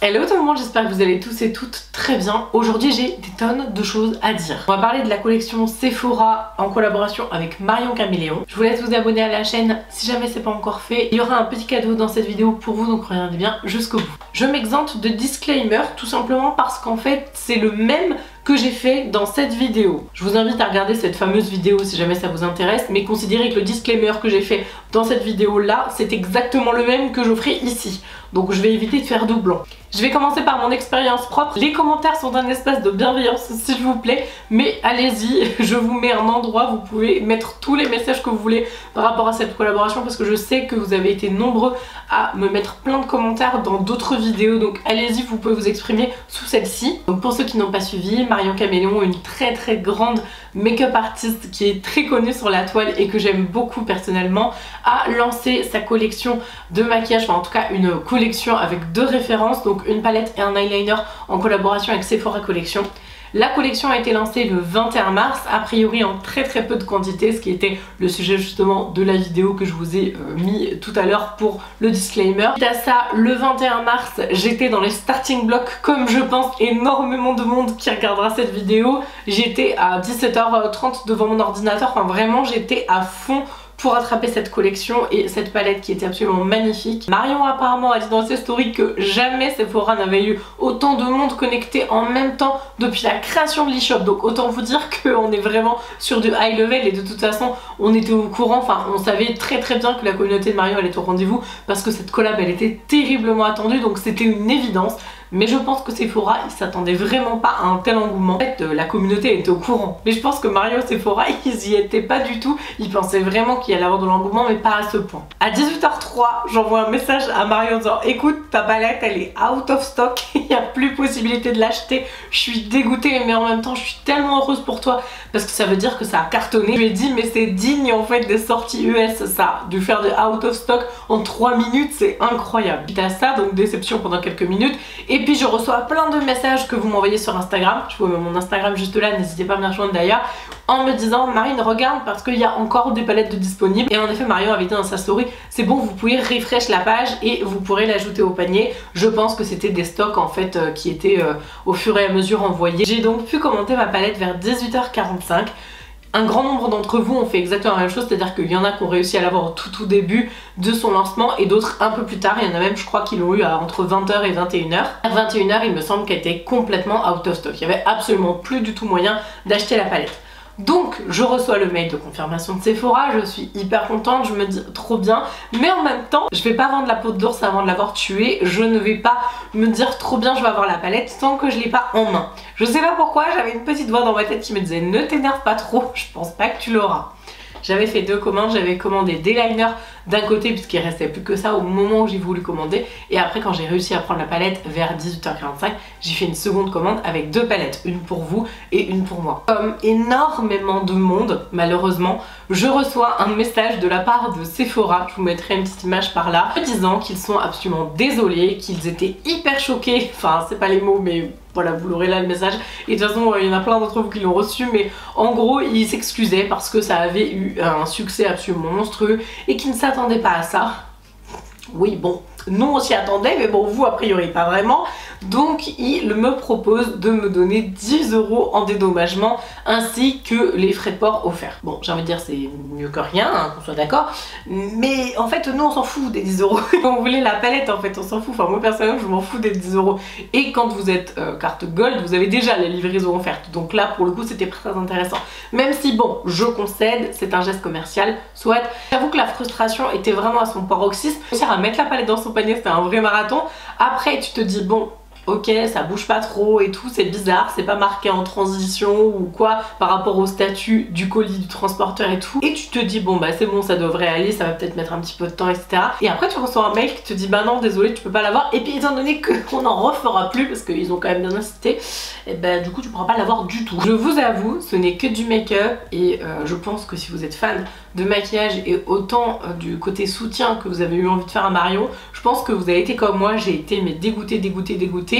Hello tout le monde, j'espère que vous allez tous et toutes très bien. Aujourd'hui j'ai des tonnes de choses à dire. On va parler de la collection Sephora en collaboration avec Marion Caméléon. Je vous laisse vous abonner à la chaîne si jamais c'est pas encore fait. Il y aura un petit cadeau dans cette vidéo pour vous, donc regardez bien jusqu'au bout. Je m'exempte de disclaimer tout simplement parce qu'en fait c'est le même que j'ai fait dans cette vidéo. Je vous invite à regarder cette fameuse vidéo si jamais ça vous intéresse, mais considérez que le disclaimer que j'ai fait dans cette vidéo là, c'est exactement le même que je ferai ici. Donc je vais éviter de faire doublon. Je vais commencer par mon expérience propre. Les commentaires sont un espace de bienveillance s'il vous plaît, mais allez-y, je vous mets un endroit, vous pouvez mettre tous les messages que vous voulez par rapport à cette collaboration parce que je sais que vous avez été nombreux à me mettre plein de commentaires dans d'autres vidéos, donc allez-y, vous pouvez vous exprimer sous celle-ci. Donc pour ceux qui n'ont pas suivi, Marion Caméléon, une très grande make-up artiste qui est très connue sur la toile et que j'aime beaucoup personnellement, a lancé sa collection de maquillage, enfin en tout cas une collection avec deux références, donc une palette et un eyeliner en collaboration avec Sephora Collection. La collection a été lancée le 21 mars, a priori en très peu de quantité, ce qui était le sujet justement de la vidéo que je vous ai mis tout à l'heure pour le disclaimer. Suite à ça, le 21 mars, j'étais dans les starting blocks comme je pense énormément de monde qui regardera cette vidéo. J'étais à 17h30 devant mon ordinateur, enfin vraiment j'étais à fond pour attraper cette collection et cette palette qui était absolument magnifique. Marion apparemment a dit dans ses stories que jamais Sephora n'avait eu autant de monde connecté en même temps depuis la création de l'e-shop, donc autant vous dire qu'on est vraiment sur du high level et de toute façon on était au courant, enfin on savait très bien que la communauté de Marion elle était au rendez-vous parce que cette collab elle était terriblement attendue, donc c'était une évidence. Mais je pense que Sephora, ils s'attendaient vraiment pas à un tel engouement. En fait, la communauté était au courant. Mais je pense que Marion et Sephora, ils y étaient pas du tout. Ils pensaient vraiment qu'il y allait avoir de l'engouement, mais pas à ce point. À 18h03, j'envoie un message à Marion en disant « Écoute, ta palette, elle est out of stock. Il n'y a plus possibilité de l'acheter. Je suis dégoûtée, mais en même temps, je suis tellement heureuse pour toi. Parce que ça veut dire que ça a cartonné. » Je lui ai dit « Mais c'est digne, en fait, des sorties US, ça. De faire de out of stock en 3 minutes, c'est incroyable. » Suite à ça, donc déception pendant quelques minutes. Et puis je reçois plein de messages que vous m'envoyez sur Instagram, je vous mets mon Instagram juste là, n'hésitez pas à me rejoindre d'ailleurs, en me disant Marine regarde parce qu'il y a encore des palettes de disponibles. Et en effet Marion avait dit dans sa story, c'est bon, vous pouvez refresh la page et vous pourrez l'ajouter au panier. Je pense que c'était des stocks en fait qui étaient au fur et à mesure envoyés. J'ai donc pu commenter ma palette vers 18h45. Un grand nombre d'entre vous ont fait exactement la même chose, c'est-à-dire qu'il y en a qui ont réussi à l'avoir au tout début de son lancement et d'autres un peu plus tard. Il y en a même, je crois, qui l'ont eu entre 20h et 21h. À 21h, il me semble qu'elle était complètement out of stock. Il n'y avait absolument plus du tout moyen d'acheter la palette. Donc je reçois le mail de confirmation de Sephora, je suis hyper contente, je me dis trop bien, mais en même temps je vais pas vendre la peau d'ours avant de l'avoir tuée, je ne vais pas me dire trop bien je vais avoir la palette tant que je l'ai pas en main. Je sais pas pourquoi, j'avais une petite voix dans ma tête qui me disait ne t'énerve pas trop, je pense pas que tu l'auras. J'avais fait deux commandes, j'avais commandé des liners d'un côté puisqu'il restait plus que ça au moment où j'ai voulu commander, et après quand j'ai réussi à prendre la palette vers 18h45, j'ai fait une seconde commande avec deux palettes, une pour vous et une pour moi. Comme énormément de monde, malheureusement, je reçois un message de la part de Sephora, je vous mettrai une petite image par là, me disant qu'ils sont absolument désolés, qu'ils étaient hyper choqués, enfin c'est pas les mots mais voilà, vous l'aurez là le message, et de toute façon il y en a plein d'entre vous qui l'ont reçu, mais en gros ils s'excusaient parce que ça avait eu un succès absolument monstrueux et qu'ils ne s'attendaient pas à ça. Oui bon, nous on s'y attendait, mais bon vous a priori pas vraiment. Donc il me propose de me donner 10 € en dédommagement ainsi que les frais de port offerts. Bon j'ai envie de dire c'est mieux que rien, hein, qu'on soit d'accord, mais en fait nous on s'en fout des 10 €. Quand vous voulez la palette en fait on s'en fout, enfin moi personnellement je m'en fous des 10 €. Et quand vous êtes carte gold vous avez déjà la livraison offerte, donc là pour le coup c'était très intéressant. Même si bon je concède, c'est un geste commercial, soit. J'avoue que la frustration était vraiment à son paroxysme. Réussir à mettre la palette dans son panier c'était un vrai marathon. Après tu te dis bon ok ça bouge pas trop et tout, c'est bizarre, c'est pas marqué en transition ou quoi par rapport au statut du colis du transporteur et tout, et tu te dis bon bah c'est bon ça devrait aller, ça va peut-être mettre un petit peu de temps etc, et après tu reçois un mail qui te dit bah non désolé tu peux pas l'avoir, et puis étant donné qu'on en refera plus parce qu'ils ont quand même bien incité, et bah du coup tu pourras pas l'avoir du tout. Je vous avoue ce n'est que du make-up et je pense que si vous êtes fan de maquillage et autant du côté soutien que vous avez eu envie de faire à Marion, je pense que vous avez été comme moi, j'ai été mais dégoûtée,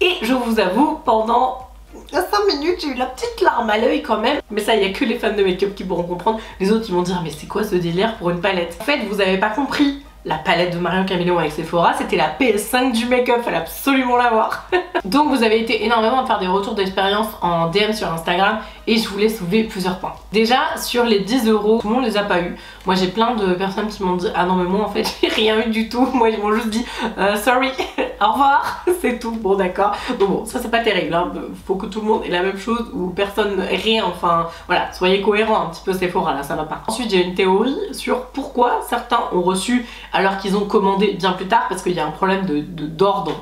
et je vous avoue pendant 5 minutes j'ai eu la petite larme à l'œil quand même, mais ça il n'y a que les fans de make-up qui pourront comprendre, les autres ils vont dire mais c'est quoi ce délire pour une palette. En fait vous avez pas compris, la palette de Marion Caméléon avec Sephora, c'était la PS5 du make-up, fallait absolument l'avoir. Donc vous avez été énormément à faire des retours d'expérience en DM sur Instagram et je voulais soulever plusieurs points. Déjà sur les 10 €, tout le monde les a pas eu. Moi j'ai plein de personnes qui m'ont dit ah non mais moi en fait j'ai rien eu du tout. Moi ils m'ont juste dit sorry, au revoir, c'est tout. Bon d'accord, bon ça c'est pas terrible, hein. Faut que tout le monde ait la même chose ou personne rien, enfin voilà, soyez cohérents un petit peu Sephora là, ça va pas. Ensuite j'ai une théorie sur pourquoi certains ont reçu alors qu'ils ont commandé bien plus tard, parce qu'il y a un problème d'ordre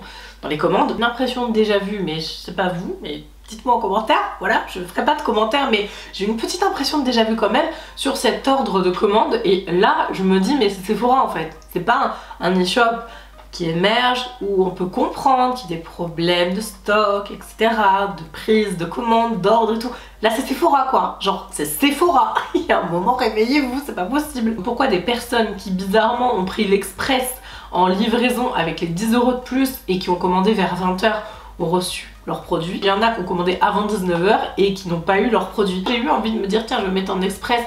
dans les commandes. Une impression de déjà vu, mais je sais pas vous, mais dites-moi en commentaire, voilà, je ferai pas de commentaires, mais j'ai une petite impression de déjà vu quand même sur cet ordre de commande, et là je me dis mais c'est Sephora en fait, c'est pas un e-shop qui émerge, où on peut comprendre qu'il y a des problèmes de stock, etc., de prise, de commande, d'ordre et tout. Là c'est Sephora quoi, genre c'est Sephora. Il y a un moment, réveillez-vous, c'est pas possible. Pourquoi des personnes qui bizarrement ont pris l'express en livraison avec les 10 € de plus et qui ont commandé vers 20 h ont reçu leurs produits. Il y en a qui ont commandé avant 19 h et qui n'ont pas eu leurs produits. J'ai eu envie de me dire tiens je vais mettre en express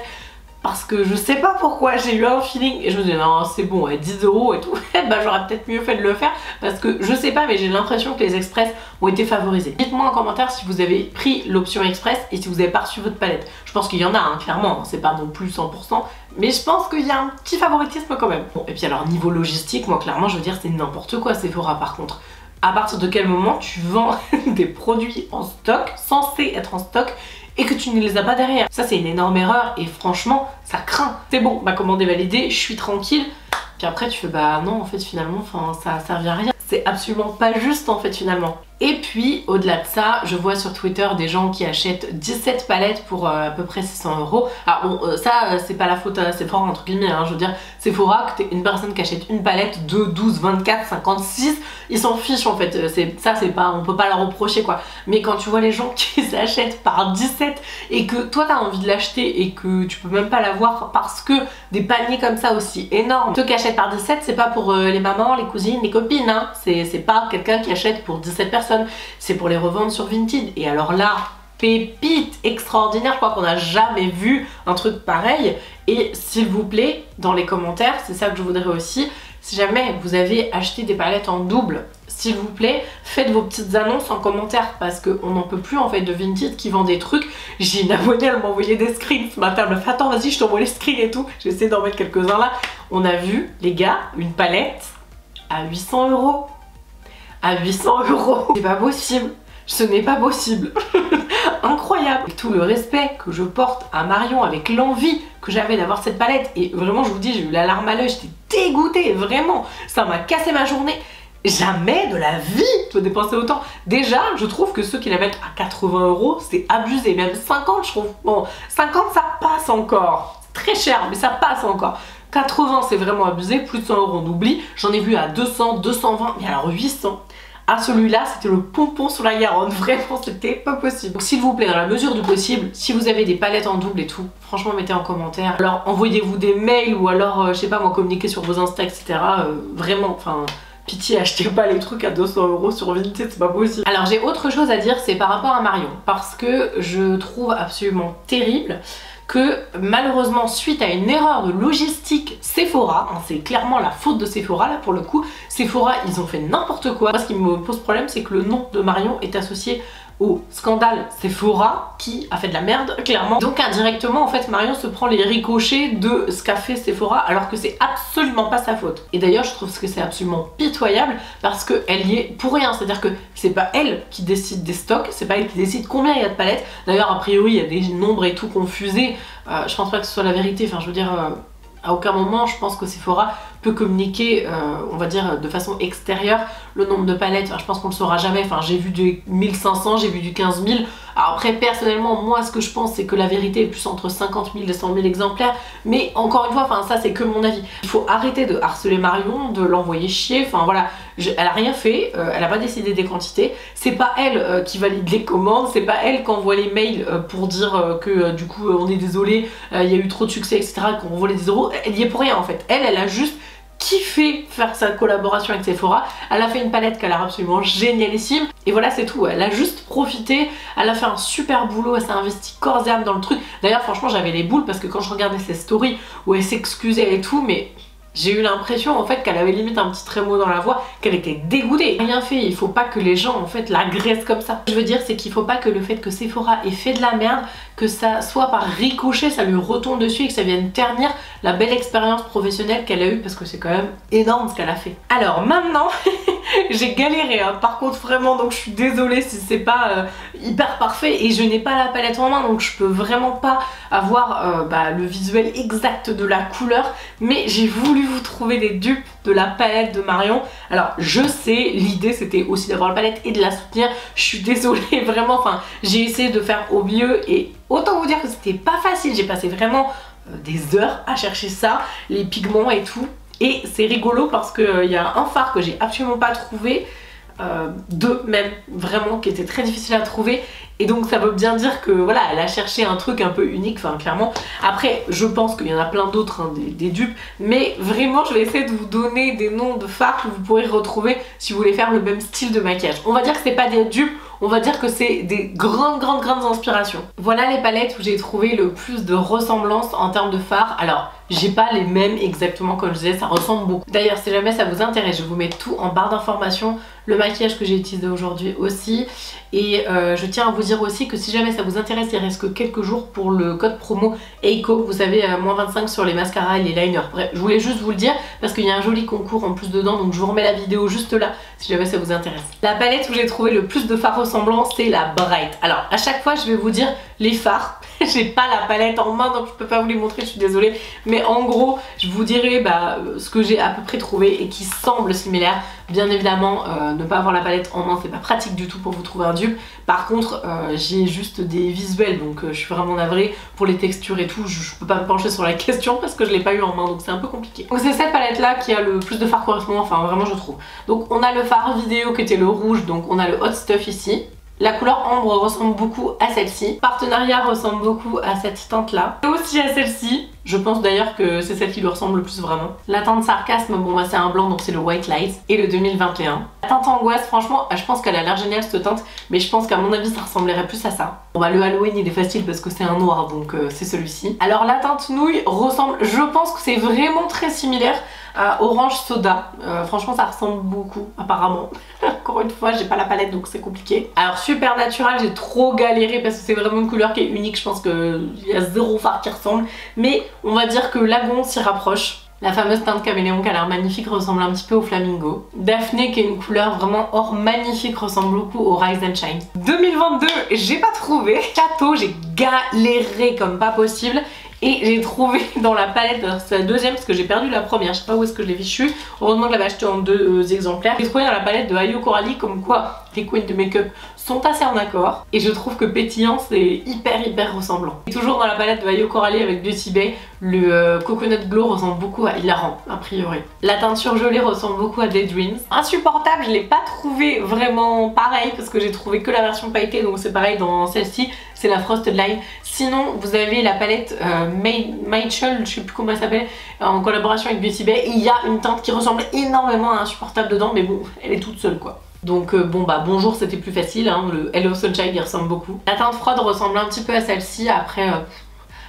parce que je sais pas pourquoi, j'ai eu un feeling et je me dis non c'est bon, 10 € et tout, bah j'aurais peut-être mieux fait de le faire parce que je sais pas mais j'ai l'impression que les express ont été favorisés. Dites-moi en commentaire si vous avez pris l'option express et si vous avez pas reçu votre palette. Je pense qu'il y en a hein, clairement, c'est pas non plus 100%, mais je pense qu'il y a un petit favoritisme quand même. Bon et puis alors niveau logistique, moi clairement je veux dire c'est n'importe quoi Sephora par contre. À partir de quel moment tu vends des produits en stock, censés être en stock, et que tu ne les as pas derrière? Ça c'est une énorme erreur et franchement ça craint. C'est bon, ma commande est validée, je suis tranquille. Puis après tu fais bah non en fait finalement ça servait à rien. C'est absolument pas juste en fait finalement. Et puis au-delà de ça, je vois sur Twitter des gens qui achètent 17 palettes pour à peu près 600 €. Alors bon, ça c'est pas la faute à Sephora entre guillemets, hein. Je veux dire, Sephora, que t'es une personne qui achète une palette de 12, 24, 56, ils s'en fichent en fait. Ça c'est pas, on peut pas leur reprocher quoi. Mais quand tu vois les gens qui s'achètent par 17 et que toi t'as envie de l'acheter et que tu peux même pas l'avoir parce que des paniers comme ça aussi énormes, ceux qui achètent par 17 c'est pas pour les mamans, les cousines, les copines, hein. C'est pas quelqu'un qui achète pour 17 personnes. C'est pour les revendre sur Vinted. Et alors là, pépite extraordinaire, je crois qu'on n'a jamais vu un truc pareil. Et s'il vous plaît, dans les commentaires, c'est ça que je voudrais aussi, si jamais vous avez acheté des palettes en double, s'il vous plaît, faites vos petites annonces en commentaire parce qu'on n'en peut plus en fait de Vinted qui vend des trucs. J'ai une abonnée, elle m'a envoyé des screens ce matin, elle m'a fait attends vas-y je t'envoie les screens et tout. J'ai essayé d'en mettre quelques-uns là. On a vu les gars, une palette à 800 €. À 800 €. C'est pas possible. Ce n'est pas possible. Incroyable. Avec tout le respect que je porte à Marion, avec l'envie que j'avais d'avoir cette palette. Et vraiment, je vous dis, j'ai eu la larme à l'œil. J'étais dégoûtée, vraiment. Ça m'a cassé ma journée. Jamais de la vie je peux dépenser autant. Déjà, je trouve que ceux qui la mettent à 80 €, c'est abusé. Même 50, je trouve. Bon, 50, ça passe encore. C'est très cher, mais ça passe encore. 80 c'est vraiment abusé, plus de 100 € on oublie. J'en ai vu à 200, 220, mais alors 800. À celui-là, c'était le pompon sur la Garonne, vraiment c'était pas possible. Donc s'il vous plaît, dans la mesure du possible, si vous avez des palettes en double et tout, franchement mettez en commentaire. Alors envoyez-vous des mails ou alors, je sais pas moi, communiquez sur vos Insta, etc. Vraiment, enfin... Pitié, achetez pas les trucs à 200 € sur Vinted, c'est pas possible. Alors j'ai autre chose à dire, c'est par rapport à Marion. Parce que je trouve absolument terrible que malheureusement suite à une erreur de logistique Sephora, hein, c'est clairement la faute de Sephora là pour le coup, Sephora ils ont fait n'importe quoi. Moi ce qui me pose problème c'est que le nom de Marion est associé au scandale Sephora qui a fait de la merde clairement. Donc indirectement en fait Marion se prend les ricochets de ce qu'a fait Sephora alors que c'est absolument pas sa faute. Et d'ailleurs je trouve que c'est absolument pitoyable parce qu'elle y est pour rien, c'est à dire que c'est pas elle qui décide des stocks, c'est pas elle qui décide combien il y a de palettes. D'ailleurs a priori il y a des nombres et tout confusés, je pense pas que ce soit la vérité, enfin je veux dire à aucun moment je pense que Sephora peut communiquer on va dire de façon extérieure le nombre de palettes, enfin, je pense qu'on le saura jamais, enfin j'ai vu du 1500, j'ai vu du 15 000. Alors après personnellement moi ce que je pense c'est que la vérité est plus entre 50 000 et 100 000 exemplaires, mais encore une fois enfin ça c'est que mon avis. Il faut arrêter de harceler Marion, de l'envoyer chier, enfin voilà, elle a rien fait, elle a pas décidé des quantités, c'est pas elle qui valide les commandes, c'est pas elle qui envoie les mails pour dire que du coup on est désolé, il y a eu trop de succès etc, qu'on envoie les 10 €, elle y est pour rien en fait, elle a juste kiffé faire sa collaboration avec Sephora, elle a fait une palette qu'elle a absolument génialissime et voilà c'est tout, elle a juste profité, elle a fait un super boulot, elle s'est investie corps et âme dans le truc. D'ailleurs franchement j'avais les boules parce que quand je regardais ses stories où elle s'excusait et tout, mais J'ai eu l'impression en fait qu'elle avait limite un petit trémolo dans la voix, qu'elle était dégoûtée. Rien fait, il faut pas que les gens en fait l'agressent comme ça. Je veux dire, c'est qu'il faut pas que le fait que Sephora ait fait de la merde, que ça soit par ricochet, ça lui retombe dessus et que ça vienne ternir la belle expérience professionnelle qu'elle a eue, parce que c'est quand même énorme ce qu'elle a fait. Alors maintenant, j'ai galéré hein, par contre vraiment, donc je suis désolée si c'est pas hyper parfait et je n'ai pas la palette en main, donc je peux vraiment pas avoir le visuel exact de la couleur, mais j'ai voulu vous trouver des dupes de la palette de Marion. Alors je sais, l'idée c'était aussi d'avoir la palette et de la soutenir, je suis désolée vraiment, enfin j'ai essayé de faire au mieux et autant vous dire que c'était pas facile, j'ai passé vraiment des heures à chercher ça, les pigments et tout. Et c'est rigolo parce qu'il y a un fard que j'ai absolument pas trouvé, deux même vraiment, qui étaient très difficiles à trouver. Et donc ça veut bien dire que voilà, elle a cherché un truc un peu unique, enfin clairement. Après je pense qu'il y en a plein d'autres, hein, des dupes, mais vraiment je vais essayer de vous donner des noms de fards que vous pourrez retrouver si vous voulez faire le même style de maquillage. On va dire que c'est pas des dupes, on va dire que c'est des grandes inspirations. Voilà les palettes où j'ai trouvé le plus de ressemblance en termes de fards. Alors j'ai pas les mêmes exactement comme je disais, ça ressemble beaucoup. D'ailleurs si jamais ça vous intéresse, je vous mets tout en barre d'informations, le maquillage que j'ai utilisé aujourd'hui aussi. Et je tiens à vous dire aussi que si jamais ça vous intéresse, il reste que quelques jours pour le code promo EICO. Vous avez moins 25 sur les mascaras et les liners. Bref, je voulais juste vous le dire parce qu'il y a un joli concours en plus dedans, donc je vous remets la vidéo juste là si jamais ça vous intéresse. La palette où j'ai trouvé le plus de fards ressemblants, c'est la Bright. Alors à chaque fois je vais vous dire les fards. J'ai pas la palette en main donc je peux pas vous les montrer, je suis désolée, mais en gros je vous dirai ce que j'ai à peu près trouvé et qui semble similaire. Bien évidemment ne pas avoir la palette en main c'est pas pratique du tout pour vous trouver un dupe. Par contre j'ai juste des visuels, donc je suis vraiment navrée pour les textures et tout, je peux pas me pencher sur la question parce que je l'ai pas eu en main, donc c'est un peu compliqué. Donc c'est cette palette là qui a le plus de fard correspondant, enfin vraiment je trouve. Donc on a le fard vidéo qui était le rouge, donc on a le Hot Stuff ici. La couleur ambre ressemble beaucoup à celle-ci. Partenariat ressemble beaucoup à cette teinte là. Et aussi à celle-ci. Je pense d'ailleurs que c'est celle qui lui ressemble le plus vraiment. La teinte sarcasme, bon bah c'est un blanc donc c'est le White Light. Et le 2021. La teinte angoisse, franchement je pense qu'elle a l'air géniale cette teinte, mais je pense qu'à mon avis ça ressemblerait plus à ça. Bon bah le Halloween il est facile parce que c'est un noir, donc c'est celui-ci. Alors la teinte nouille ressemble, je pense que c'est vraiment très similaire à Orange Soda. Franchement ça ressemble beaucoup apparemment. Encore une fois j'ai pas la palette donc c'est compliqué. Alors Supernatural, j'ai trop galéré parce que c'est vraiment une couleur qui est unique, je pense qu'il y a zéro fard qui ressemble, mais on va dire que Lagon s'y rapproche. La fameuse teinte caméléon qui a l'air magnifique ressemble un petit peu au flamingo. Daphné qui est une couleur vraiment or magnifique ressemble beaucoup au Rise and Shine. 2022 j'ai pas trouvé. Château j'ai galéré comme pas possible. Et j'ai trouvé dans la palette, c'est la deuxième parce que j'ai perdu la première, je sais pas où est-ce que je l'ai fichu. Heureusement que je l'avais acheté en deux exemplaires. J'ai trouvé dans la palette de Ayo Coralie comme quoi les queens de make-up sont assez en accord. Et je trouve que pétillant c'est hyper ressemblant. Et toujours dans la palette de Ayo Coralie avec Beauty Bay, le Coconut Glow ressemble beaucoup à Hilarant a priori. La teinture gelée ressemble beaucoup à Daydreams. Insupportable, je l'ai pas trouvé vraiment pareil parce que j'ai trouvé que la version pailletée, donc c'est pareil dans celle-ci. C'est la Frosted Line. Sinon vous avez la palette Michael, je sais plus comment elle s'appelle, en collaboration avec Beauty Bay. Il y a une teinte qui ressemble énormément à Insupportable dedans, mais bon elle est toute seule quoi. Donc bon bah bonjour c'était plus facile, hein. Le Hello Sunshine il ressemble beaucoup. La teinte froide ressemble un petit peu à celle-ci, après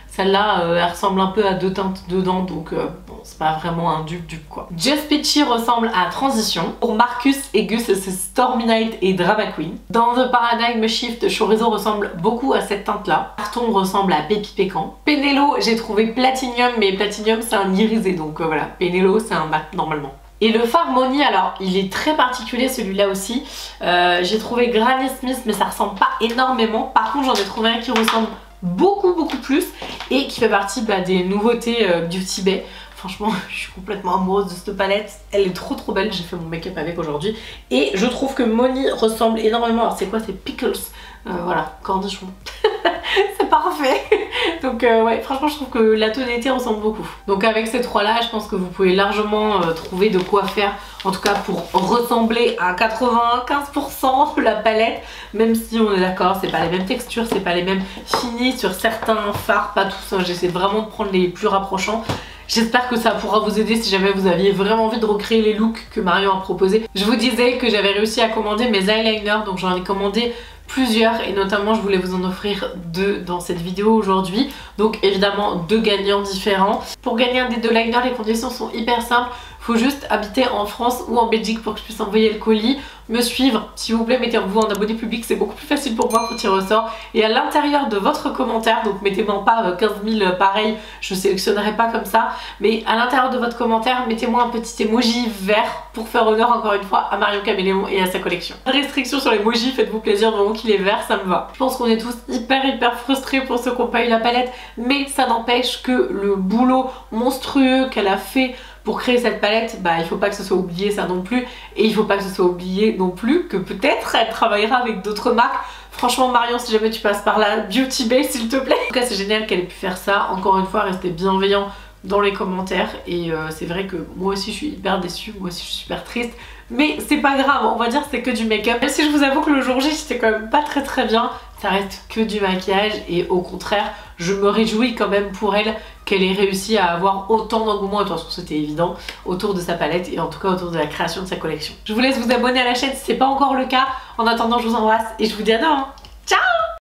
celle-là elle ressemble un peu à deux teintes dedans, donc bon c'est pas vraiment un dupe quoi. Just Peachy ressemble à Transition. Pour Marcus et Gus c'est Stormy Night et Drama Queen. Dans The Paradigm Shift, Chorizo ressemble beaucoup à cette teinte là. Carton ressemble à Pépi Pécan. Pénélo j'ai trouvé Platinum, mais Platinum c'est un irisé, donc voilà, Pénélo c'est un mat normalement. Et le fard Money, alors il est très particulier celui-là aussi. J'ai trouvé Granny Smith mais ça ressemble pas énormément. Par contre j'en ai trouvé un qui ressemble beaucoup plus et qui fait partie des nouveautés Beauty Bay. Franchement je suis complètement amoureuse de cette palette, elle est trop belle, j'ai fait mon make-up avec aujourd'hui. Et je trouve que Money ressemble énormément, alors c'est quoi, c'est Pickles, voilà, cornichon. C'est parfait. Donc ouais franchement je trouve que la tonalité ressemble beaucoup. Donc avec ces trois là je pense que vous pouvez largement trouver de quoi faire, en tout cas pour ressembler à 95% de la palette, même si on est d'accord c'est pas les mêmes textures, c'est pas les mêmes finis sur certains fards, pas tous, hein. J'essaie vraiment de prendre les plus rapprochants. J'espère que ça pourra vous aider si jamais vous aviez vraiment envie de recréer les looks que Marion a proposé. Je vous disais que j'avais réussi à commander mes eyeliners, donc j'en ai commandé plusieurs et notamment je voulais vous en offrir 2 dans cette vidéo aujourd'hui. Donc évidemment 2 gagnants différents. Pour gagner un des 2 liners, les conditions sont hyper simples. Faut juste habiter en France ou en Belgique pour que je puisse envoyer le colis, me suivre, s'il vous plaît mettez-vous en abonné public, c'est beaucoup plus facile pour moi quand il ressort. Et à l'intérieur de votre commentaire, donc mettez-moi pas 15 000 pareil, je sélectionnerai pas comme ça, mais à l'intérieur de votre commentaire, mettez-moi un petit emoji vert pour faire honneur encore une fois à Marion Caméléon et à sa collection. Restriction sur l'emoji, faites-vous plaisir, vraiment qu'il est vert, ça me va. Je pense qu'on est tous hyper frustrés pour ceux qui n'ont pas eu la palette, mais ça n'empêche que le boulot monstrueux qu'elle a fait pour créer cette palette, bah il faut pas que ce soit oublié ça non plus, et il faut pas que ce soit oublié non plus que peut-être elle travaillera avec d'autres marques. Franchement Marion, si jamais tu passes par là, Beauty Bay s'il te plaît. En tout cas c'est génial qu'elle ait pu faire ça, encore une fois restez bienveillants dans les commentaires et c'est vrai que moi aussi je suis hyper déçue, moi aussi je suis super triste, mais c'est pas grave, on va dire c'est que du make-up. Même si je vous avoue que le jour J j'étais quand même pas très bien, ça reste que du maquillage et au contraire je me réjouis quand même pour elle qu'elle ait réussi à avoir autant d'engouement, et de toute façon c'était évident, autour de sa palette et en tout cas autour de la création de sa collection. Je vous laisse vous abonner à la chaîne si c'est pas encore le cas. En attendant je vous embrasse et je vous dis à demain.